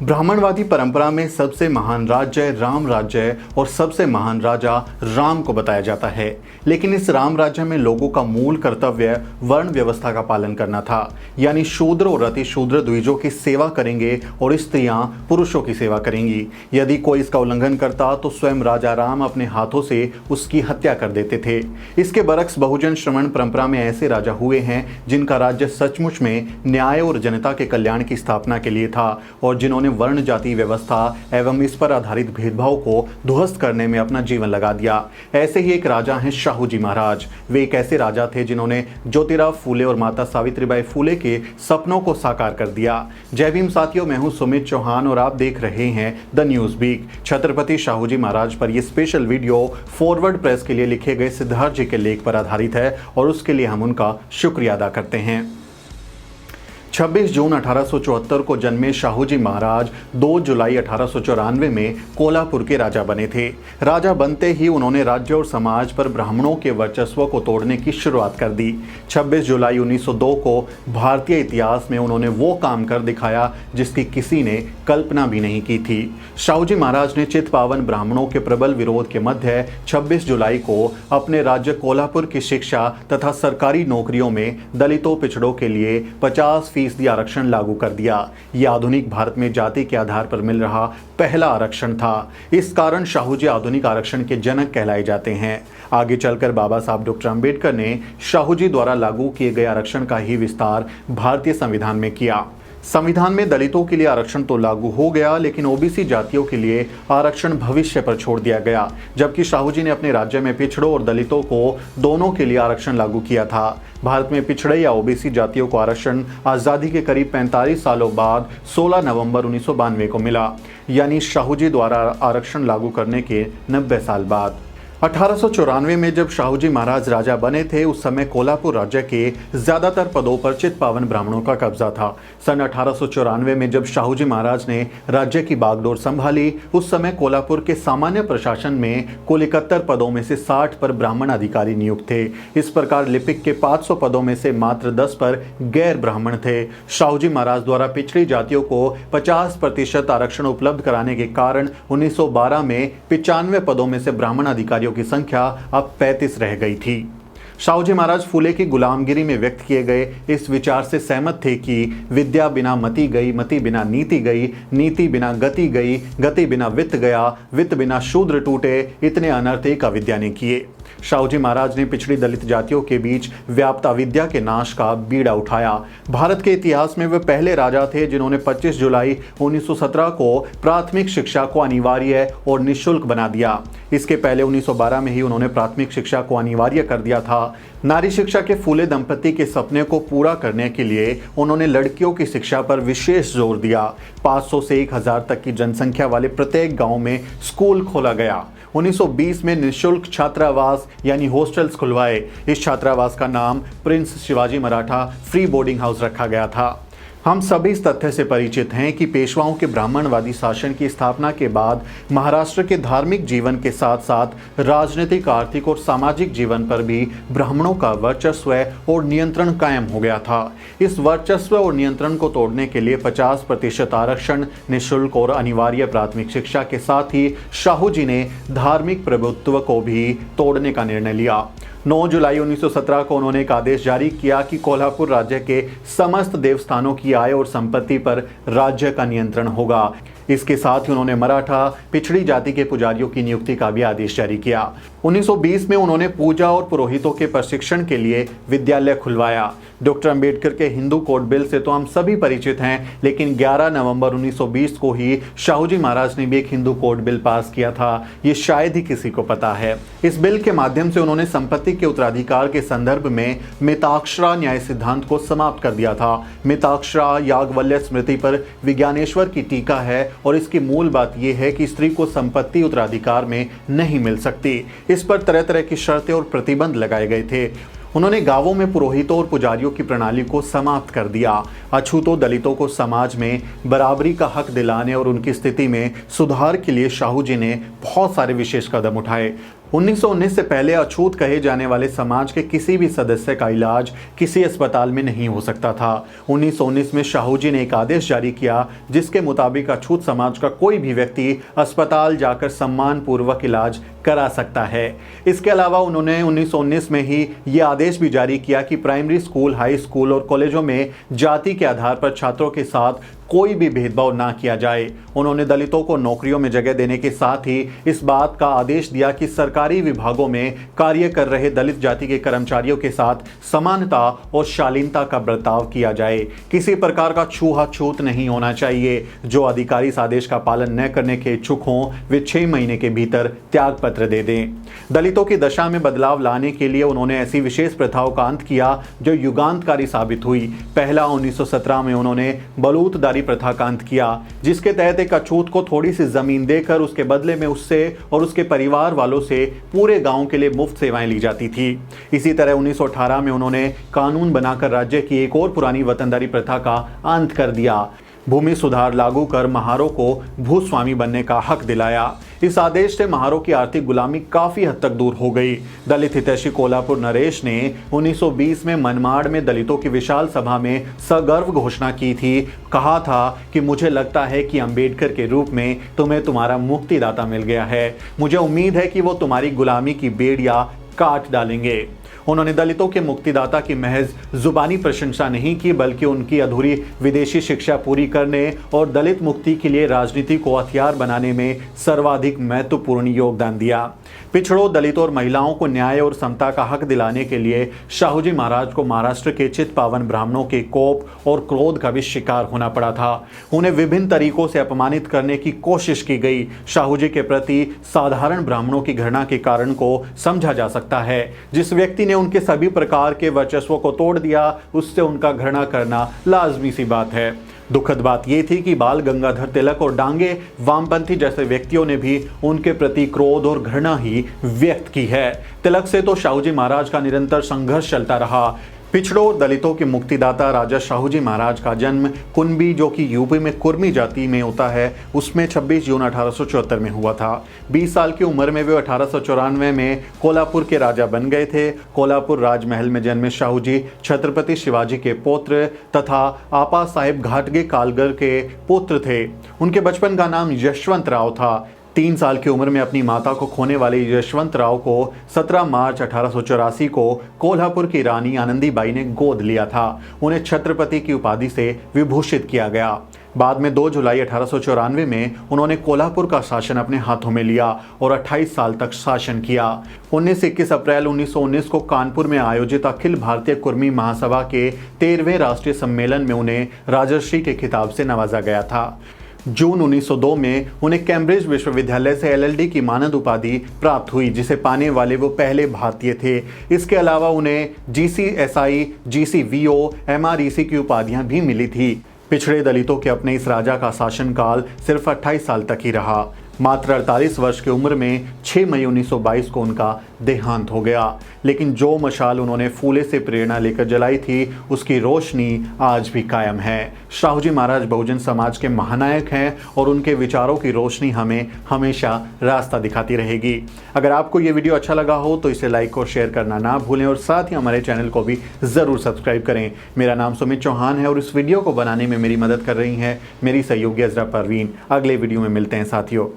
ब्राह्मणवादी परंपरा में सबसे महान राज्य राम राज्य है और सबसे महान राजा राम को बताया जाता है। लेकिन इस राम राज्य में लोगों का मूल कर्तव्य वर्ण व्यवस्था का पालन करना था, यानी शूद्र और अति शूद्र द्विजों की सेवा करेंगे और स्त्रियां पुरुषों की सेवा करेंगी। यदि कोई इसका उल्लंघन करता तो स्वयं राजा राम अपने हाथों से उसकी हत्या कर देते थे। इसके बरक्स बहुजन श्रवण परंपरा में ऐसे राजा हुए हैं जिनका राज्य सचमुच में न्याय और जनता के कल्याण की स्थापना के लिए था और जिन्होंने वर्ण जाति व्यवस्था एवं इस पर आधारित भेदभाव को ध्वस्त करने में अपना जीवन लगा दिया। ऐसे ही एक राजा हैं शाहू जी महाराज। वे एक ऐसे राजा थे जिन्होंने ज्योतिराव फूले और माता सावित्रीबाई फूले के सपनों को साकार कर दिया। जय भीम साथियों, मैं हूं सुमित चौहान और आप देख रहे हैं the news week. Chhatrapati Shahu ji Maharaj पर यह स्पेशल वीडियो फॉरवर्ड प्रेस के लिए लिखे गए सिद्धार्थ जी के लेख पर आधारित है और उसके लिए हम उनका शुक्रिया अदा करते हैं। 26 जून 1874 को जन्मे शाहू जी महाराज 2 जुलाई 1894 में कोल्हापुर के राजा बने थे। राजा बनते ही उन्होंने राज्य और समाज पर ब्राह्मणों के वर्चस्व को तोड़ने की शुरुआत कर दी। 26 जुलाई 1902 को भारतीय इतिहास में उन्होंने वो काम कर दिखाया जिसकी किसी ने कल्पना भी नहीं की थी। शाहू जी महाराज ने चित्पावन ब्राह्मणों के प्रबल विरोध के मध्य 26 जुलाई को अपने राज्य कोल्हापुर की शिक्षा तथा सरकारी नौकरियों में दलितों पिछड़ों के लिए 50% आरक्षण लागू कर दिया। यह आधुनिक भारत में जाति के आधार पर मिल रहा पहला आरक्षण था। इस कारण शाहू जी आधुनिक आरक्षण के जनक कहलाए जाते हैं। आगे चलकर बाबा साहब डॉक्टर अंबेडकर ने शाहू जी द्वारा लागू किए गए आरक्षण का ही विस्तार भारतीय संविधान में किया। संविधान में दलितों के लिए आरक्षण तो लागू हो गया, लेकिन ओबीसी जातियों के लिए आरक्षण भविष्य पर छोड़ दिया गया, जबकि शाहू जी ने अपने राज्य में पिछड़ों और दलितों को दोनों के लिए आरक्षण लागू किया था। भारत में पिछड़े या ओबीसी जातियों को आरक्षण आज़ादी के करीब 45 सालों बाद 16 नवंबर 1992 को मिला, यानी शाहू जी द्वारा आरक्षण लागू करने के 90 साल बाद। 1894 में जब शाहू जी महाराज राजा बने थे, उस समय कोल्हापुर राज्य के ज्यादातर पदों पर चित्पावन ब्राह्मणों का कब्जा था। सन 1894 में जब शाहू जी महाराज ने राज्य की बागडोर संभाली, उस समय कोल्हापुर के सामान्य प्रशासन में कुल 71 पदों में से 60 पर ब्राह्मण अधिकारी नियुक्त थे। इस प्रकार लिपिक के 500 पदों में से मात्र 10 पर गैर ब्राह्मण थे। शाहू जी महाराज द्वारा पिछड़ी जातियों को 50% आरक्षण उपलब्ध कराने के कारण 1912 में 95 पदों में से ब्राह्मण अधिकारियों की संख्या अब 35 रह गई थी। शाहू जी महाराज फूले की गुलामगिरी में व्यक्त किए गए इस विचार से सहमत थे कि विद्या बिना मति गई, मति बिना नीति गई, नीति बिना गति गई, गति बिना वित्त गया, वित्त बिना शूद्र टूटे, इतने अनर्थ एक अविद्या ने किए। शाहू जी महाराज ने पिछड़ी दलित जातियों के बीच व्याप्त अविद्या के नाश का बीड़ा उठाया। भारत के इतिहास में वे पहले राजा थे जिन्होंने 25 जुलाई 1917 को प्राथमिक शिक्षा को अनिवार्य और निःशुल्क बना दिया। इसके पहले 1912 में ही उन्होंने प्राथमिक शिक्षा को अनिवार्य कर दिया था। नारी शिक्षा के फूले दंपति के सपने को पूरा करने के लिए उन्होंने लड़कियों की शिक्षा पर विशेष जोर दिया। 500 से 1000 तक की जनसंख्या वाले प्रत्येक गांव में स्कूल खोला गया। 1920 में निःशुल्क छात्रावास यानी हॉस्टल्स खुलवाए। इस छात्रावास का नाम Prince Shivaji Maratha free boarding house रखा गया था। हम सभी इस तथ्य से परिचित हैं कि पेशवाओं के ब्राह्मणवादी शासन की स्थापना के बाद महाराष्ट्र के धार्मिक जीवन के साथ साथ राजनीतिक, आर्थिक और सामाजिक जीवन पर भी ब्राह्मणों का वर्चस्व और नियंत्रण कायम हो गया था। इस वर्चस्व और नियंत्रण को तोड़ने के लिए 50% आरक्षण, निःशुल्क और अनिवार्य प्राथमिक शिक्षा के साथ ही शाहू जी ने धार्मिक प्रभुत्व को भी तोड़ने का निर्णय लिया। 9 जुलाई 1917 को उन्होंने एक आदेश जारी किया कि कोल्हापुर राज्य के समस्त देवस्थानों की आय और संपत्ति पर राज्य का नियंत्रण होगा। इसके साथ ही उन्होंने मराठा पिछड़ी जाति के पुजारियों की नियुक्ति का भी आदेश जारी किया। 1920 में उन्होंने पूजा और पुरोहितों के प्रशिक्षण के लिए विद्यालय खुलवाया। डॉक्टर अंबेडकर के हिंदू कोड बिल से तो हम सभी परिचित हैं, लेकिन 11 नवंबर 1920 को ही शाहू जी महाराज ने भी एक हिंदू कोड बिल पास किया था। ये शायद ही किसी को पता है। इस बिल के माध्यम से उन्होंने संपत्ति के उत्तराधिकार के संदर्भ में मिताक्षरा न्याय सिद्धांत को समाप्त कर दिया था। मिताक्षरा याज्ञवल्क्य स्मृति पर विज्ञानेश्वर की टीका है और इसकी मूल बात यह है कि स्त्री को संपत्ति उत्तराधिकार में नहीं मिल सकती। इस पर तरह तरह की शर्तें और प्रतिबंध लगाए गए थे। उन्होंने गांवों में पुरोहितों और पुजारियों की प्रणाली को समाप्त कर दिया। अछूतों दलितों को समाज में बराबरी का हक दिलाने और उनकी स्थिति में सुधार के लिए शाहू जी ने बहुत सारे विशेष कदम उठाए। 1919 से पहले अछूत कहे जाने वाले समाज के किसी भी सदस्य का इलाज किसी अस्पताल में नहीं हो सकता था। 1919 में शाहू जी ने एक आदेश जारी किया जिसके मुताबिक अछूत समाज का कोई भी व्यक्ति अस्पताल जाकर सम्मान पूर्वक इलाज करा सकता है। इसके अलावा उन्होंने 1919 में ही यह आदेश भी जारी किया कि प्राइमरी स्कूल, हाई स्कूल और कॉलेजों में जाति के आधार पर छात्रों के साथ कोई भी भेदभाव ना किया जाए। उन्होंने दलितों को नौकरियों में जगह देने के साथ ही इस बात का आदेश दिया कि सरकारी विभागों में कार्य कर रहे दलित जाति के कर्मचारियों के साथ समानता और शालीनता का बर्ताव किया जाए। किसी प्रकार का छूत नहीं होना चाहिए। जो अधिकारी इस आदेश का पालन न करने के इच्छुक हों वे 6 महीने के भीतर त्याग पत्र दे दें। दलितों की दशा में बदलाव लाने के लिए उन्होंने ऐसी विशेष प्रथाओं का अंत किया जो युगांतकारी साबित हुई। पहला 1917 में उन्होंने बलूतदारी प्रथा का अंत किया, जिसके तहत एक अछूत को थोड़ी सी जमीन देकर उसके बदले में उससे और उसके परिवार वालों से पूरे गांव के लिए मुफ्त सेवाएं ली जाती थी। इसी तरह 1918 में उन्होंने कानून बनाकर राज्य की एक और पुरानी वतनदारी प्रथा का अंत कर दिया। भूमि सुधार लागू कर महारों को भूस्वामी बनने का हक दिलाया। इस आदेश से महारों की आर्थिक गुलामी काफी हद तक दूर हो गई। दलित हितैषी कोल्हापुर नरेश ने 1920 में मनमाड़ में दलितों की विशाल सभा में सगर्व घोषणा की थी। कहा था कि मुझे लगता है कि अंबेडकर के रूप में तुम्हें तुम्हारा मुक्तिदाता मिल गया है। मुझे उम्मीद है कि वो तुम्हारी गुलामी की बेड़ियां काट डालेंगे। उन्होंने दलितों के मुक्तिदाता की महज जुबानी प्रशंसा नहीं की, बल्कि उनकी अधूरी विदेशी शिक्षा पूरी करने और दलित मुक्ति के लिए राजनीति को हथियार बनाने में सर्वाधिक महत्वपूर्ण योगदान दिया। पिछड़ों, दलितों और महिलाओं को न्याय और समता का हक दिलाने के लिए शाहू जी महाराज को महाराष्ट्र के चित पावन ब्राह्मणों के कोप और क्रोध का भी शिकार होना पड़ा था। उन्हें विभिन्न तरीकों से अपमानित करने की कोशिश की गई। शाहू जी के प्रति साधारण ब्राह्मणों की घृणा के कारण को समझा जा सकता है। जिस व्यक्ति ने उनके सभी प्रकार के वर्चस्व को तोड़ दिया, उससे उनका घृणा करना लाजमी सी बात है। दुखद बात यह थी कि बाल गंगाधर तिलक और डांगे वामपंथी जैसे व्यक्तियों ने भी उनके प्रति क्रोध और घृणा ही व्यक्त की है। तिलक से तो शाहू जी महाराज का निरंतर संघर्ष चलता रहा। पिछड़ों और दलितों के मुक्तिदाता राजा शाहू जी महाराज का जन्म कुंभी, जो कि यूपी में कुर्मी जाति में होता है, उसमें 26 जून 1874 में हुआ था। 20 साल की उम्र में वे 1894 में कोल्हापुर के राजा बन गए थे। कोल्हापुर राजमहल में जन्मे शाहू जी छत्रपति शिवाजी के पुत्र तथा आपा साहेब घाटगे कालगर के पुत्र थे। उनके बचपन का नाम यशवंत राव था। 3 साल की उम्र में अपनी माता को खोने वाले यशवंत राव को 17 मार्च 1884 को कोल्हापुर की रानी आनंदीबाई ने गोद लिया था। उन्हें छत्रपति की उपाधि से विभूषित किया गया। बाद में 2 जुलाई 1894 में उन्होंने कोल्हापुर का शासन अपने हाथों में लिया और 28 साल तक शासन किया। 19-21 अप्रैल 1919 को कानपुर में आयोजित अखिल भारतीय कुर्मी महासभा के 13वें राष्ट्रीय सम्मेलन में उन्हें राजर्षि के खिताब से नवाजा गया था। जून 1902 में उन्हें कैम्ब्रिज विश्वविद्यालय से LLD की मानद उपाधि प्राप्त हुई, जिसे पाने वाले वो पहले भारतीय थे। इसके अलावा उन्हें GCSI, GCVO, MREC की उपाधियां भी मिली थी। पिछड़े दलितों के अपने इस राजा का शासनकाल सिर्फ 28 साल तक ही रहा। मात्र 48 वर्ष की उम्र में 6 मई 1922 को उनका देहांत हो गया। लेकिन जो मशाल उन्होंने फूले से प्रेरणा लेकर जलाई थी, उसकी रोशनी आज भी कायम है। शाहू जी महाराज बहुजन समाज के महानायक हैं और उनके विचारों की रोशनी हमें हमेशा रास्ता दिखाती रहेगी। अगर आपको ये वीडियो अच्छा लगा हो तो इसे लाइक और शेयर करना ना भूलें और साथ ही हमारे चैनल को भी ज़रूर सब्सक्राइब करें। मेरा नाम सुमित चौहान है और इस वीडियो को बनाने में मेरी मदद कर रही हैं मेरी सहयोगी अजरा परवीन। अगले वीडियो में मिलते हैं साथियों।